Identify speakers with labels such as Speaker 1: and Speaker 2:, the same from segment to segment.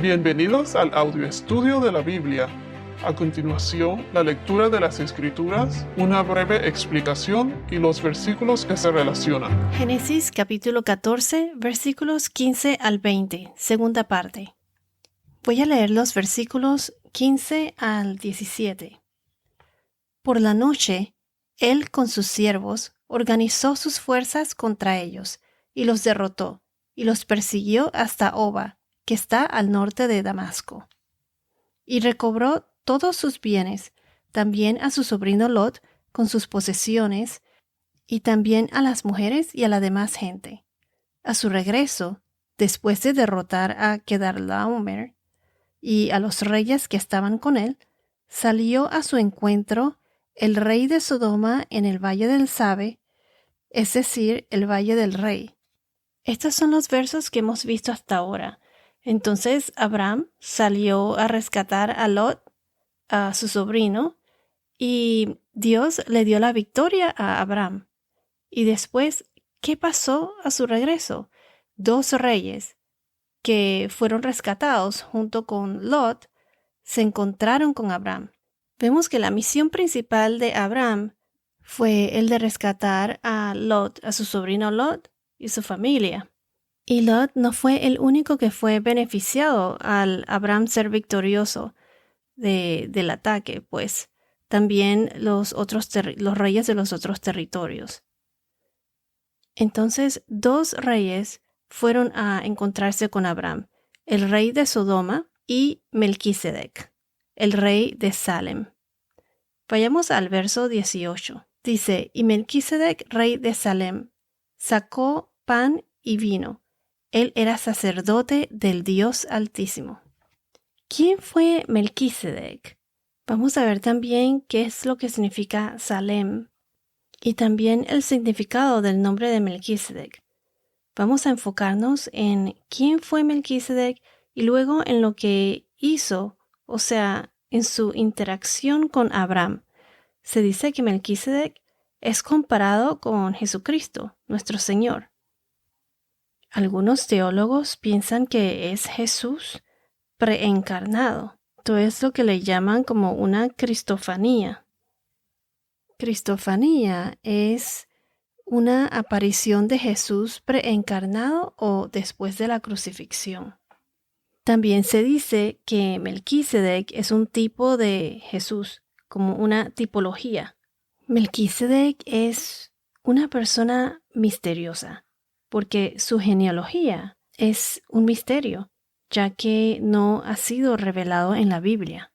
Speaker 1: Bienvenidos al audio estudio de la Biblia. A continuación, la lectura de las Escrituras, una breve explicación y los versículos que se relacionan.
Speaker 2: Génesis capítulo 14, versículos 15 al 20, segunda parte. Voy a leer los versículos 15 al 17. Por la noche, él con sus siervos organizó sus fuerzas contra ellos y los derrotó y los persiguió hasta Oba, que está al norte de Damasco. Y recobró todos sus bienes, también a su sobrino Lot con sus posesiones, y también a las mujeres y a la demás gente. A su regreso, después de derrotar a Kedorlaomer y a los reyes que estaban con él, salió a su encuentro el rey de Sodoma en el valle del Sabe, es decir, el valle del rey. Estos son los versos que hemos visto hasta ahora. Entonces Abraham salió a rescatar a Lot, a su sobrino, y Dios le dio la victoria a Abraham. Y después, ¿qué pasó a su regreso? Dos reyes que fueron rescatados junto con Lot se encontraron con Abraham. Vemos que la misión principal de Abraham fue el de rescatar a Lot, a su sobrino Lot y su familia. Y Lot no fue el único que fue beneficiado al Abraham ser victorioso del ataque, pues también los reyes de los otros territorios. Entonces, dos reyes fueron a encontrarse con Abraham, el rey de Sodoma y Melquisedec, el rey de Salem. Vayamos al verso 18. Dice, y Melquisedec, rey de Salem, sacó pan y vino. Él era sacerdote del Dios Altísimo. ¿Quién fue Melquisedec? Vamos a ver también qué es lo que significa Salem y también el significado del nombre de Melquisedec. Vamos a enfocarnos en quién fue Melquisedec y luego en lo que hizo, o sea, en su interacción con Abraham. Se dice que Melquisedec es comparado con Jesucristo, nuestro Señor. Algunos teólogos piensan que es Jesús preencarnado. Esto es lo que le llaman como una cristofanía. Cristofanía es una aparición de Jesús preencarnado o después de la crucifixión. También se dice que Melquisedec es un tipo de Jesús, como una tipología. Melquisedec es una persona misteriosa, porque su genealogía es un misterio, ya que no ha sido revelado en la Biblia.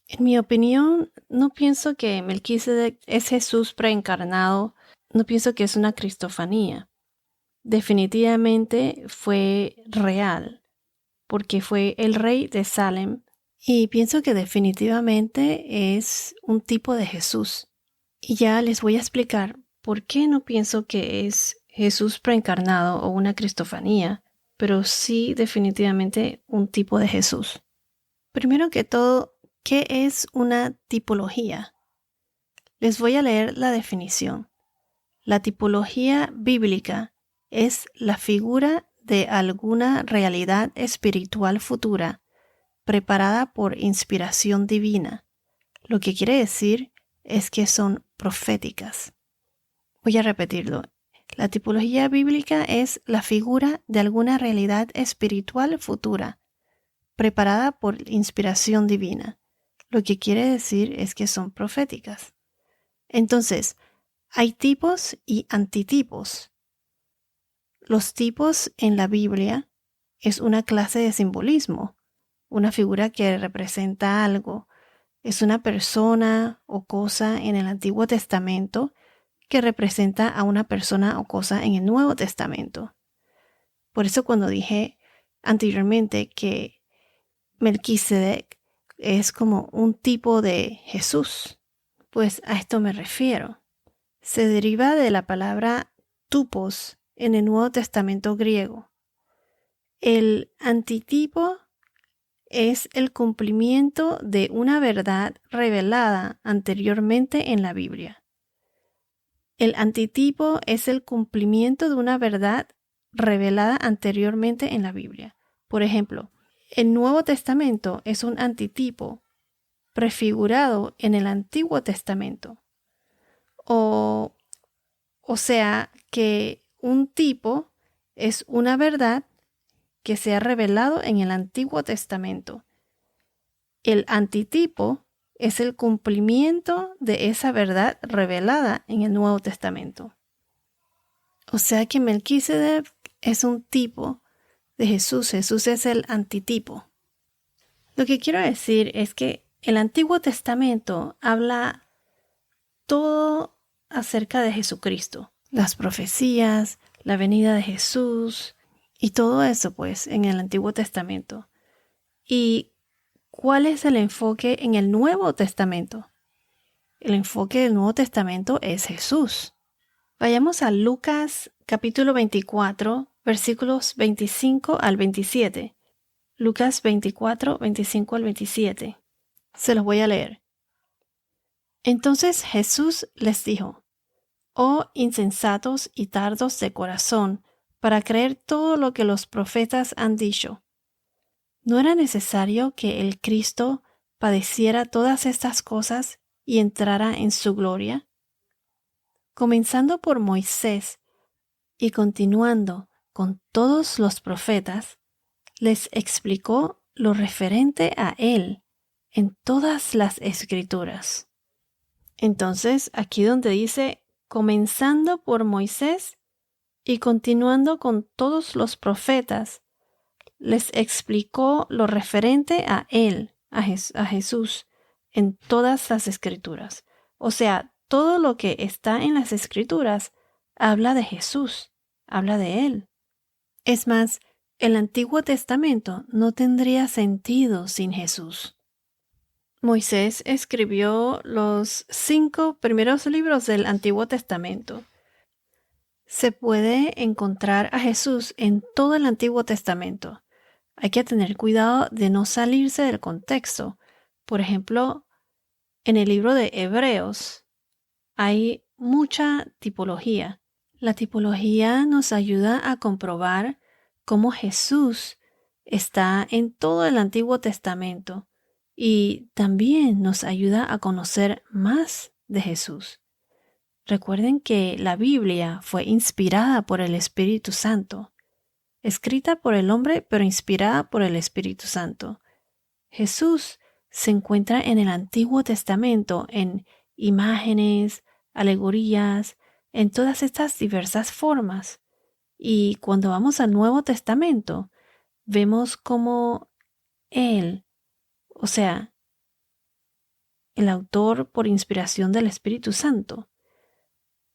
Speaker 2: En mi opinión, no pienso que Melquisedec es Jesús preencarnado, no pienso que es una cristofanía. Definitivamente fue real, porque fue el rey de Salem, y pienso que definitivamente es un tipo de Jesús. Y ya les voy a explicar por qué no pienso que es Jesús preencarnado o una cristofanía, pero sí definitivamente un tipo de Jesús. Primero que todo, ¿qué es una tipología? Les voy a leer la definición. La tipología bíblica es la figura de alguna realidad espiritual futura preparada por inspiración divina. Lo que quiere decir es que son proféticas. Voy a repetirlo. La tipología bíblica es la figura de alguna realidad espiritual futura preparada por inspiración divina. Lo que quiere decir es que son proféticas. Entonces, hay tipos y antitipos. Los tipos en la Biblia es una clase de simbolismo, una figura que representa algo. Es una persona o cosa en el Antiguo Testamento que representa a una persona o cosa en el Nuevo Testamento. Por eso cuando dije anteriormente que Melquisedec es como un tipo de Jesús, pues a esto me refiero. Se deriva de la palabra tupos en el Nuevo Testamento griego. El antitipo es el cumplimiento de una verdad revelada anteriormente en la Biblia. El antitipo es el cumplimiento de una verdad revelada anteriormente en la Biblia. Por ejemplo, el Nuevo Testamento es un antitipo prefigurado en el Antiguo Testamento. O sea que un tipo es una verdad que se ha revelado en el Antiguo Testamento. El antitipo es el cumplimiento de esa verdad revelada en el Nuevo Testamento. O sea que Melquisedec es un tipo de Jesús. Jesús es el antitipo. Lo que quiero decir es que el Antiguo Testamento habla todo acerca de Jesucristo. Las profecías, la venida de Jesús y todo eso pues en el Antiguo Testamento. ¿Y cuál es el enfoque en el Nuevo Testamento? El enfoque del Nuevo Testamento es Jesús. Vayamos a Lucas capítulo 24, versículos 25 al 27. Lucas 24, 25 al 27. Se los voy a leer. Entonces Jesús les dijo: Oh insensatos y tardos de corazón, para creer todo lo que los profetas han dicho. ¿No era necesario que el Cristo padeciera todas estas cosas y entrara en su gloria? Comenzando por Moisés y continuando con todos los profetas, les explicó lo referente a él en todas las Escrituras. Entonces, aquí donde dice, comenzando por Moisés y continuando con todos los profetas, les explicó lo referente a él, a Jesús, en todas las Escrituras. O sea, todo lo que está en las Escrituras habla de Jesús, habla de él. Es más, el Antiguo Testamento no tendría sentido sin Jesús. Moisés escribió los 5 primeros libros del Antiguo Testamento. Se puede encontrar a Jesús en todo el Antiguo Testamento. Hay que tener cuidado de no salirse del contexto. Por ejemplo, en el libro de Hebreos hay mucha tipología. La tipología nos ayuda a comprobar cómo Jesús está en todo el Antiguo Testamento y también nos ayuda a conocer más de Jesús. Recuerden que la Biblia fue inspirada por el Espíritu Santo, escrita por el hombre, pero inspirada por el Espíritu Santo. Jesús se encuentra en el Antiguo Testamento en imágenes, alegorías, en todas estas diversas formas. Y cuando vamos al Nuevo Testamento, vemos cómo Él, o sea, el autor por inspiración del Espíritu Santo,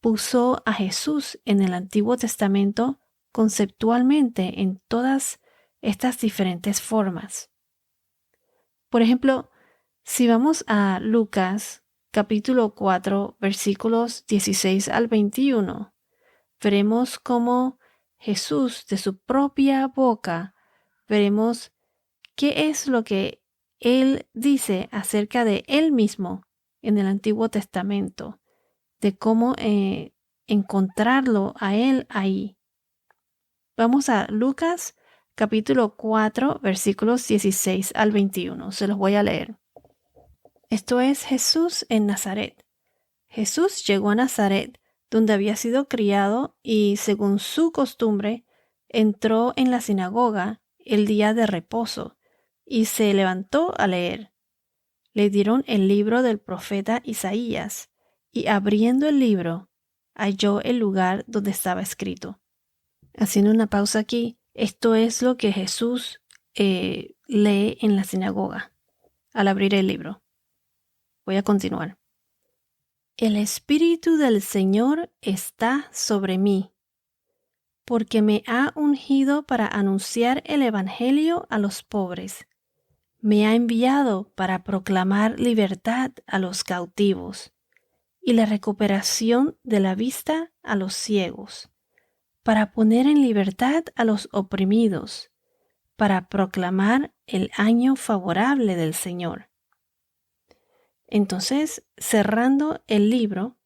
Speaker 2: puso a Jesús en el Antiguo Testamento conceptualmente en todas estas diferentes formas. Por ejemplo, si vamos a Lucas capítulo 4 versículos 16 al 21, veremos cómo Jesús de su propia boca, veremos qué es lo que Él dice acerca de Él mismo en el Antiguo Testamento, de cómo encontrarlo a Él ahí. Vamos a Lucas capítulo 4 versículos 16 al 21. Se los voy a leer. Esto es Jesús en Nazaret. Jesús llegó a Nazaret, donde había sido criado, y según su costumbre, entró en la sinagoga el día de reposo, y se levantó a leer. Le dieron el libro del profeta Isaías, y abriendo el libro, halló el lugar donde estaba escrito. Haciendo una pausa aquí, esto es lo que Jesús lee en la sinagoga al abrir el libro. Voy a continuar. El Espíritu del Señor está sobre mí, porque me ha ungido para anunciar el Evangelio a los pobres. Me ha enviado para proclamar libertad a los cautivos y la recuperación de la vista a los ciegos, para poner en libertad a los oprimidos, para proclamar el año favorable del Señor. Entonces, cerrando el libro,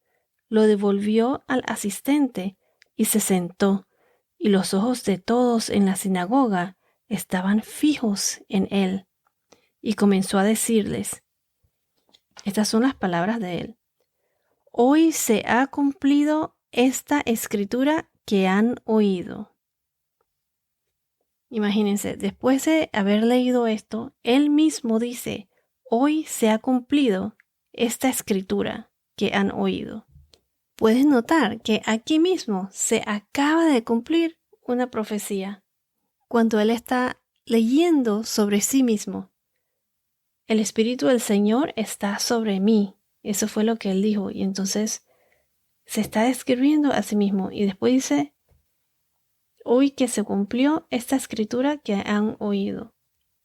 Speaker 2: lo devolvió al asistente y se sentó, y los ojos de todos en la sinagoga estaban fijos en él y comenzó a decirles, estas son las palabras de él, hoy se ha cumplido esta escritura que han oído. Imagínense, después de haber leído esto, él mismo dice, hoy se ha cumplido esta escritura que han oído. Puedes notar que aquí mismo se acaba de cumplir una profecía. Cuando él está leyendo sobre sí mismo, el Espíritu del Señor está sobre mí. Eso fue lo que él dijo. Y entonces se está describiendo a sí mismo. Y después dice, hoy que se cumplió esta escritura que han oído.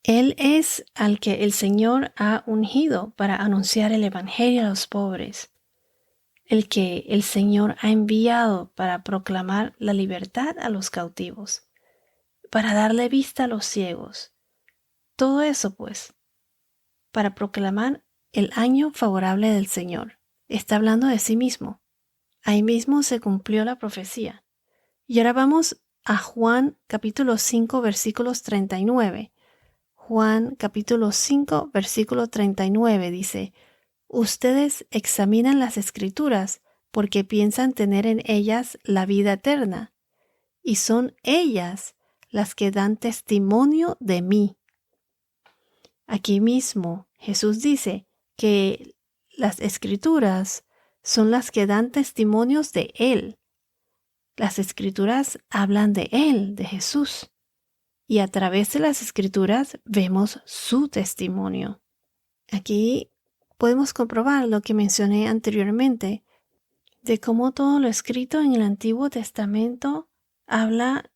Speaker 2: Él es al que el Señor ha ungido para anunciar el Evangelio a los pobres. El que el Señor ha enviado para proclamar la libertad a los cautivos, para darle vista a los ciegos. Todo eso, pues, para proclamar el año favorable del Señor. Está hablando de sí mismo. Ahí mismo se cumplió la profecía. Y ahora vamos a Juan capítulo 5, versículos 39. Juan capítulo 5, versículo 39 dice, ustedes examinan las Escrituras porque piensan tener en ellas la vida eterna, y son ellas las que dan testimonio de mí. Aquí mismo Jesús dice que las Escrituras son las que dan testimonios de Él. Las Escrituras hablan de Él, de Jesús, y a través de las Escrituras vemos su testimonio. Aquí podemos comprobar lo que mencioné anteriormente, de cómo todo lo escrito en el Antiguo Testamento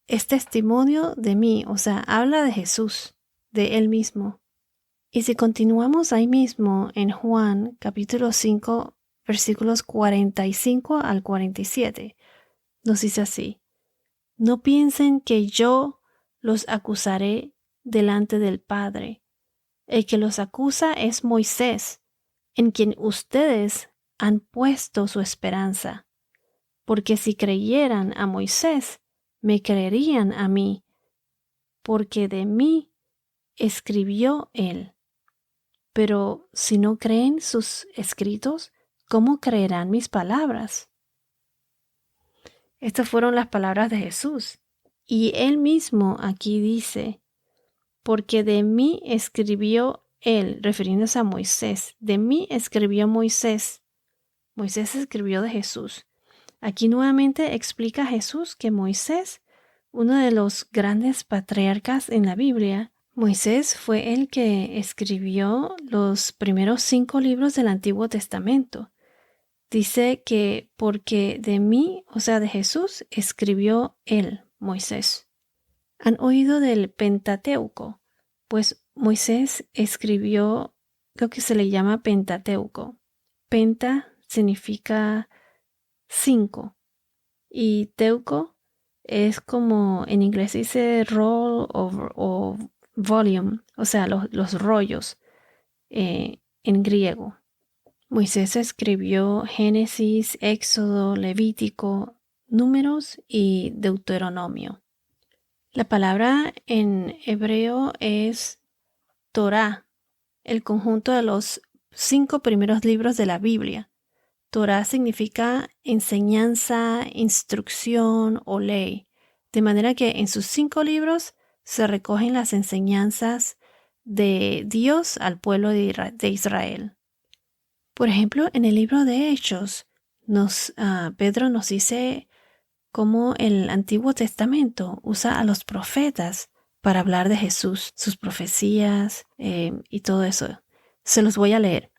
Speaker 2: es testimonio de mí, o sea, habla de Jesús, de Él mismo. Y si continuamos ahí mismo en Juan capítulo 5, versículos 45 al 47, nos dice así, no piensen que yo los acusaré delante del Padre. El que los acusa es Moisés, en quien ustedes han puesto su esperanza. Porque si creyeran a Moisés, me creerían a mí, porque de mí escribió él. Pero si no creen sus escritos, ¿cómo creerán mis palabras? Estas fueron las palabras de Jesús. Y él mismo aquí dice, porque de mí escribió él, refiriéndose a Moisés. De mí escribió Moisés. Moisés escribió de Jesús. Aquí nuevamente explica Jesús que Moisés, uno de los grandes patriarcas en la Biblia, Moisés fue el que escribió los primeros 5 libros del Antiguo Testamento. Dice que porque de mí, o sea, de Jesús, escribió él, Moisés. ¿Han oído del Pentateuco? Pues Moisés escribió lo que se le llama Pentateuco. Penta significa 5 y teuco es como en inglés dice roll o volume, o sea, los rollos en griego. Moisés escribió Génesis, Éxodo, Levítico, Números y Deuteronomio. La palabra en hebreo es Torá, el conjunto de los 5 primeros libros de la Biblia. Torá significa enseñanza, instrucción o ley, de manera que en sus 5 libros se recogen las enseñanzas de Dios al pueblo de Israel. Por ejemplo, en el libro de Hechos, Pedro nos dice cómo el Antiguo Testamento usa a los profetas para hablar de Jesús, sus profecías y todo eso. Se los voy a leer.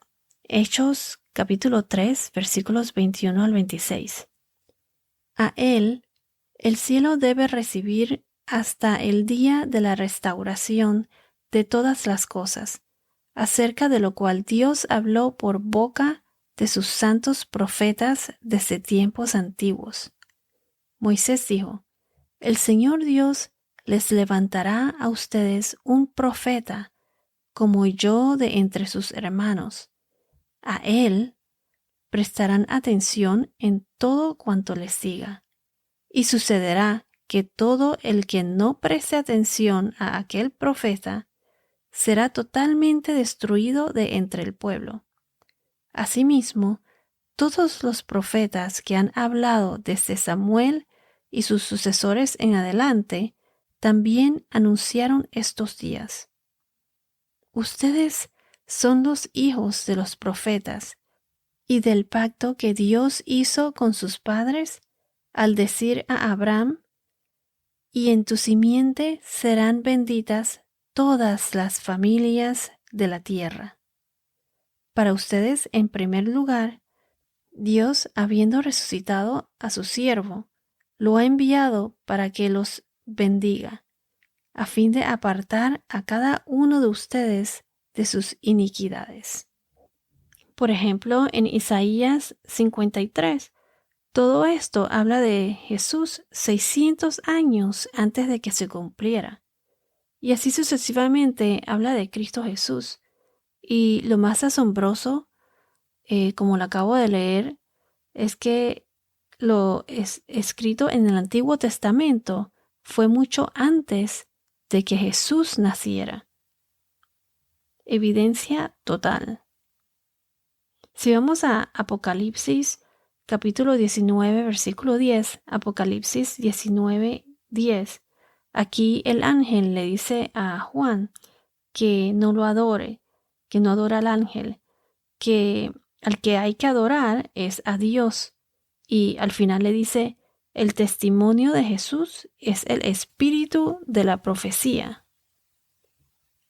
Speaker 2: Hechos capítulo 3, versículos 21 al 26. A él, el cielo debe recibir hasta el día de la restauración de todas las cosas, acerca de lo cual Dios habló por boca de sus santos profetas desde tiempos antiguos. Moisés dijo, el Señor Dios les levantará a ustedes un profeta, como yo de entre sus hermanos. A él prestarán atención en todo cuanto les diga. Y sucederá que todo el que no preste atención a aquel profeta será totalmente destruido de entre el pueblo. Asimismo, todos los profetas que han hablado desde Samuel y sus sucesores en adelante también anunciaron estos días. Ustedes son los hijos de los profetas y del pacto que Dios hizo con sus padres al decir a Abraham: y en tu simiente serán benditas todas las familias de la tierra. Para ustedes, en primer lugar, Dios, habiendo resucitado a su siervo, lo ha enviado para que los bendiga, a fin de apartar a cada uno de ustedes de sus iniquidades. Por ejemplo, en Isaías 53, todo esto habla de Jesús 600 años antes de que se cumpliera. Y así sucesivamente habla de Cristo Jesús. Y lo más asombroso, como lo acabo de leer, es que lo escrito en el Antiguo Testamento fue mucho antes de que Jesús naciera. Evidencia total. Si vamos a Apocalipsis capítulo 19, versículo 10, Apocalipsis 19, 10, aquí el ángel le dice a Juan que no lo adore, que no adora al ángel, que al que hay que adorar es a Dios. Y al final le dice: el testimonio de Jesús es el espíritu de la profecía.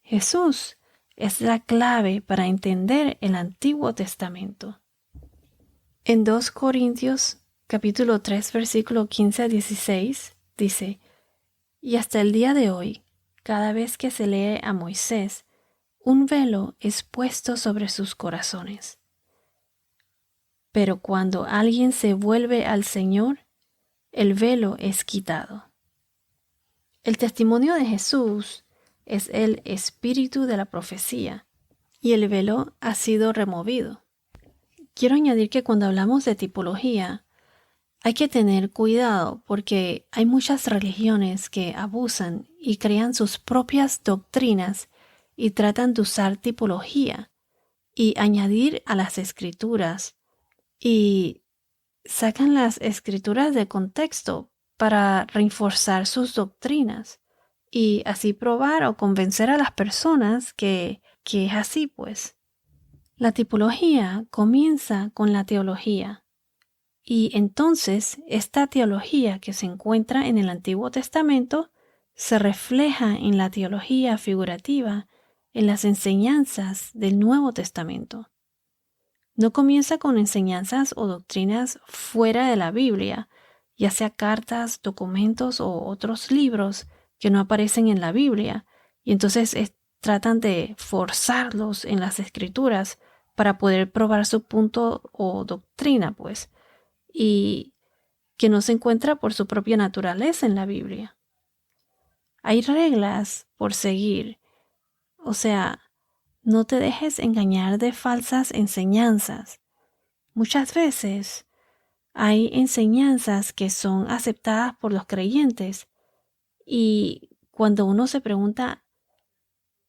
Speaker 2: Jesús es la clave para entender el Antiguo Testamento. En 2 Corintios capítulo 3 versículo 15 a 16 dice: y hasta el día de hoy, cada vez que se lee a Moisés, un velo es puesto sobre sus corazones. Pero cuando alguien se vuelve al Señor, el velo es quitado. El testimonio de Jesús es el espíritu de la profecía, y el velo ha sido removido. Quiero añadir que cuando hablamos de tipología, hay que tener cuidado porque hay muchas religiones que abusan y crean sus propias doctrinas y tratan de usar tipología y añadir a las escrituras y sacan las escrituras de contexto para reforzar sus doctrinas y así probar o convencer a las personas que es así, pues. La tipología comienza con la teología. Y entonces esta teología que se encuentra en el Antiguo Testamento se refleja en la teología figurativa, en las enseñanzas del Nuevo Testamento. No comienza con enseñanzas o doctrinas fuera de la Biblia, ya sea cartas, documentos o otros libros que no aparecen en la Biblia, y entonces tratan de forzarlos en las Escrituras para poder probar su punto o doctrina, pues, y que no se encuentra por su propia naturaleza en la Biblia. Hay reglas por seguir, o sea, no te dejes engañar de falsas enseñanzas. Muchas veces hay enseñanzas que son aceptadas por los creyentes y cuando uno se pregunta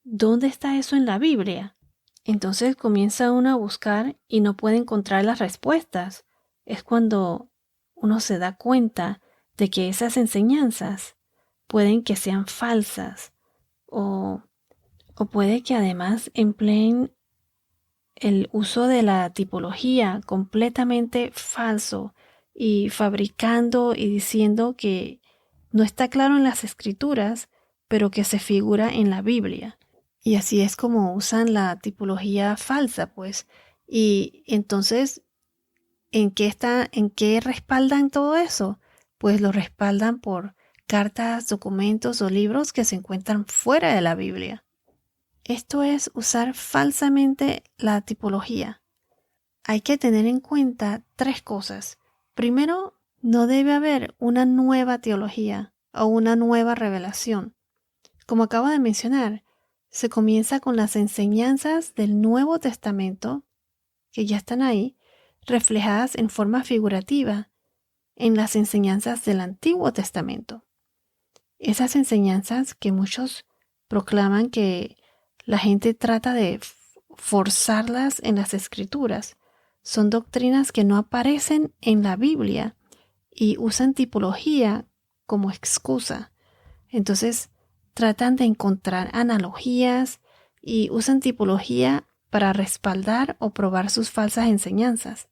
Speaker 2: ¿dónde está eso en la Biblia? Entonces comienza uno a buscar y no puede encontrar las respuestas. Es cuando uno se da cuenta de que esas enseñanzas pueden que sean falsas o puede que además empleen el uso de la tipología completamente falso y fabricando y diciendo que no está claro en las escrituras, pero que se figura en la Biblia. Y así es como usan la tipología falsa, pues. Y entonces, ¿en qué respaldan todo eso? Pues lo respaldan por cartas, documentos o libros que se encuentran fuera de la Biblia. Esto es usar falsamente la tipología. Hay que tener en cuenta 3 cosas. Primero, no debe haber una nueva teología o una nueva revelación. Como acabo de mencionar, se comienza con las enseñanzas del Nuevo Testamento, que ya están ahí, reflejadas en forma figurativa en las enseñanzas del Antiguo Testamento. Esas enseñanzas que muchos proclaman que la gente trata de forzarlas en las escrituras son doctrinas que no aparecen en la Biblia y usan tipología como excusa. Entonces tratan de encontrar analogías y usan tipología para respaldar o probar sus falsas enseñanzas.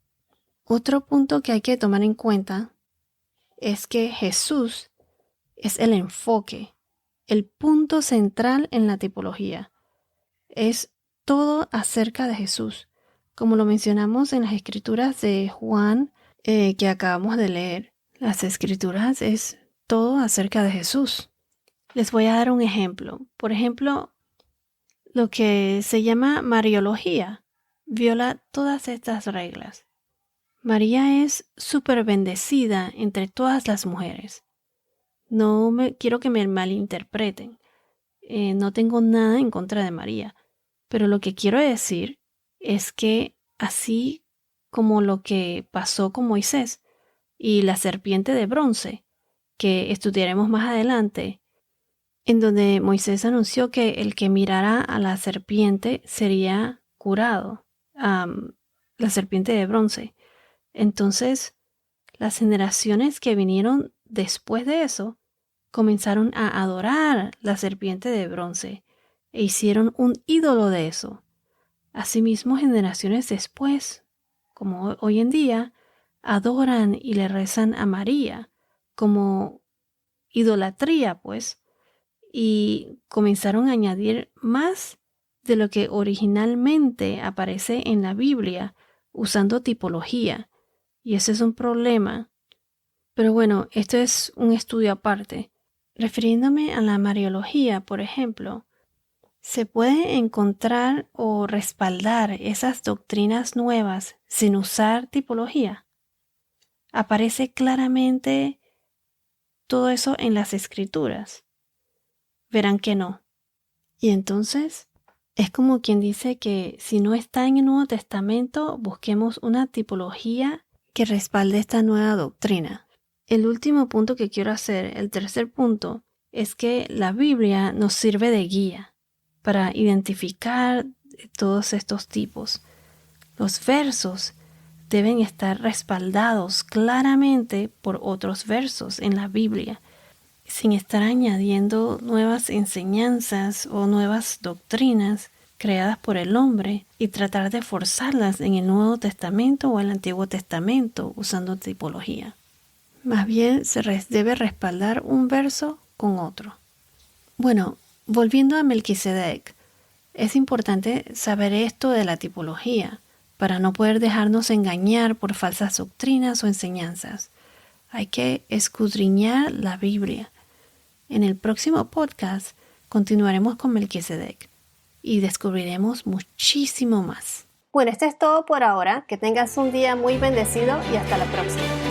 Speaker 2: Otro punto que hay que tomar en cuenta es que Jesús es el enfoque, el punto central en la tipología. Es todo acerca de Jesús, como lo mencionamos en las escrituras de Juan que acabamos de leer. Las escrituras es todo acerca de Jesús. Les voy a dar un ejemplo. Por ejemplo, lo que se llama Mariología viola todas estas reglas. María es súper bendecida entre todas las mujeres. No quiero que me malinterpreten. No tengo nada en contra de María. Pero lo que quiero decir es que así como lo que pasó con Moisés y la serpiente de bronce, que estudiaremos más adelante, en donde Moisés anunció que el que mirara a la serpiente sería curado, la serpiente de bronce. Entonces, las generaciones que vinieron después de eso comenzaron a adorar la serpiente de bronce e hicieron un ídolo de eso. Asimismo, generaciones después, como hoy en día, adoran y le rezan a María como idolatría, pues, y comenzaron a añadir más de lo que originalmente aparece en la Biblia usando tipología. Y ese es un problema. Pero bueno, esto es un estudio aparte. Refiriéndome a la Mariología, por ejemplo, ¿se puede encontrar o respaldar esas doctrinas nuevas sin usar tipología? ¿Aparece claramente todo eso en las escrituras? Verán que no. Y entonces es como quien dice que si no está en el Nuevo Testamento, busquemos una tipología que respalde esta nueva doctrina. El último punto que quiero hacer, el tercer punto, es que la Biblia nos sirve de guía para identificar todos estos tipos. Los versos deben estar respaldados claramente por otros versos en la Biblia, sin estar añadiendo nuevas enseñanzas o nuevas doctrinas creadas por el hombre y tratar de forzarlas en el Nuevo Testamento o el Antiguo Testamento usando tipología. Más bien se debe respaldar un verso con otro. Bueno, volviendo a Melquisedec, es importante saber esto de la tipología para no poder dejarnos engañar por falsas doctrinas o enseñanzas. Hay que escudriñar la Biblia. En el próximo podcast continuaremos con Melquisedec y descubriremos muchísimo más. Bueno, esto es todo por ahora. Que tengas un día muy bendecido y hasta la próxima.